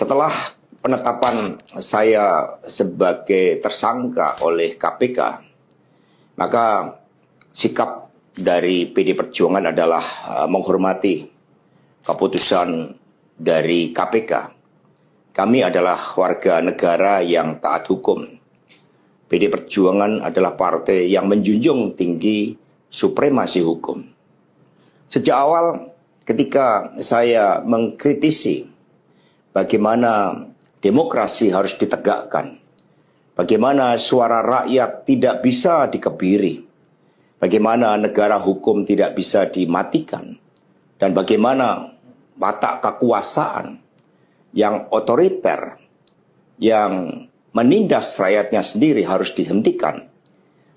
Setelah penetapan saya sebagai tersangka oleh KPK, maka sikap dari PD Perjuangan adalah menghormati keputusan dari KPK. Kami adalah warga negara yang taat hukum. PD Perjuangan adalah partai yang menjunjung tinggi supremasi hukum. Sejak awal ketika saya mengkritisi bagaimana demokrasi harus ditegakkan, bagaimana suara rakyat tidak bisa dikebiri, bagaimana negara hukum tidak bisa dimatikan, dan bagaimana watak kekuasaan yang otoriter, yang menindas rakyatnya sendiri harus dihentikan.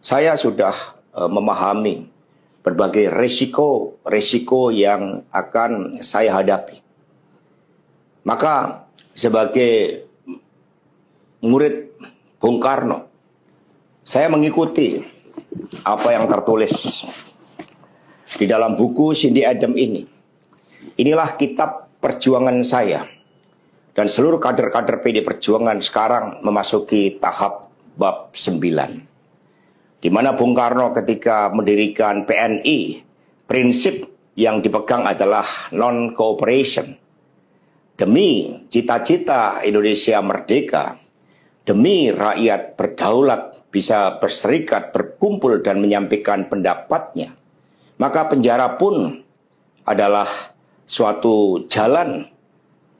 Saya sudah memahami berbagai resiko yang akan saya hadapi. Maka sebagai murid Bung Karno, saya mengikuti apa yang tertulis di dalam buku Cindy Adams ini. Inilah kitab perjuangan saya. Dan seluruh kader-kader PD Perjuangan sekarang memasuki tahap bab 9. Di mana Bung Karno ketika mendirikan PNI, prinsip yang dipegang adalah non-cooperation. Demi cita-cita Indonesia merdeka, demi rakyat berdaulat bisa berserikat, berkumpul dan menyampaikan pendapatnya, maka penjara pun adalah suatu jalan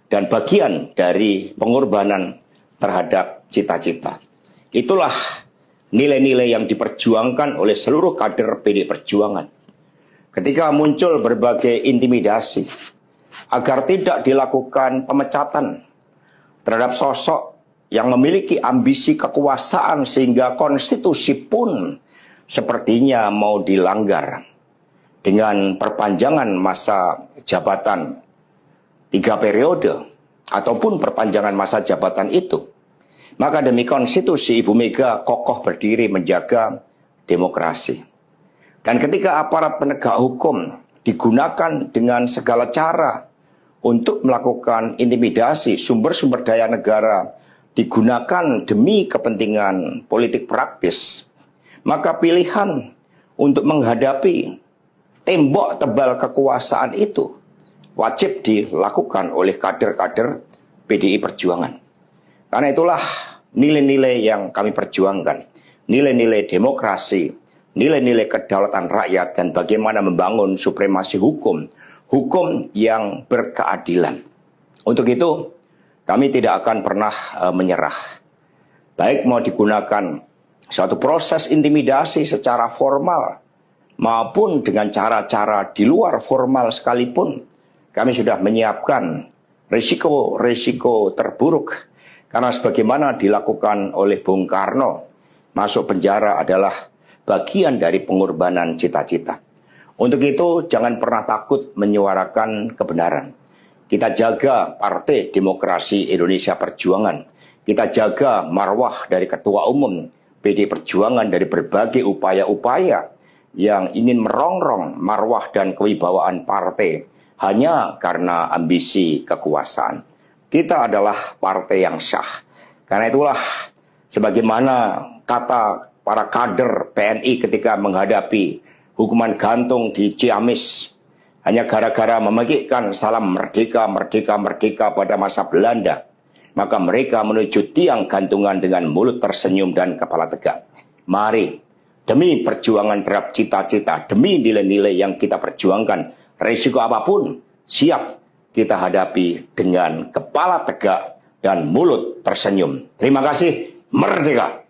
dan bagian dari pengorbanan terhadap cita-cita. Itulah nilai-nilai yang diperjuangkan oleh seluruh kader PD Perjuangan. Ketika muncul berbagai intimidasi agar tidak dilakukan pemecatan terhadap sosok yang memiliki ambisi kekuasaan sehingga konstitusi pun sepertinya mau dilanggar dengan perpanjangan masa jabatan 3 periode ataupun perpanjangan masa jabatan itu. Maka demi konstitusi Ibu Mega kokoh berdiri menjaga demokrasi. Dan ketika aparat penegak hukum digunakan dengan segala cara untuk melakukan intimidasi, sumber-sumber daya negara digunakan demi kepentingan politik praktis, maka pilihan untuk menghadapi tembok tebal kekuasaan itu wajib dilakukan oleh kader-kader PDI Perjuangan. Karena itulah nilai-nilai yang kami perjuangkan, nilai-nilai demokrasi, nilai-nilai kedaulatan rakyat, dan bagaimana membangun supremasi hukum, hukum yang berkeadilan. Untuk itu, kami tidak akan pernah menyerah. Baik mau digunakan suatu proses intimidasi secara formal, maupun dengan cara-cara di luar formal sekalipun, kami sudah menyiapkan risiko-risiko terburuk. Karena sebagaimana dilakukan oleh Bung Karno, masuk penjara adalah bagian dari pengorbanan cita-cita. Untuk itu jangan pernah takut menyuarakan kebenaran. Kita jaga Partai Demokrasi Indonesia Perjuangan. Kita jaga marwah dari Ketua Umum PD Perjuangan dari berbagai upaya-upaya yang ingin merongrong marwah dan kewibawaan partai hanya karena ambisi kekuasaan. Kita adalah partai yang sah. Karena itulah sebagaimana kata para kader PNI ketika menghadapi hukuman gantung di Ciamis hanya gara-gara memegihkan salam merdeka, merdeka, merdeka pada masa Belanda, maka mereka menuju tiang gantungan dengan mulut tersenyum dan kepala tegak. Mari, demi perjuangan terhadap cita-cita, demi nilai-nilai yang kita perjuangkan, risiko apapun siap kita hadapi dengan kepala tegak dan mulut tersenyum. Terima kasih, merdeka!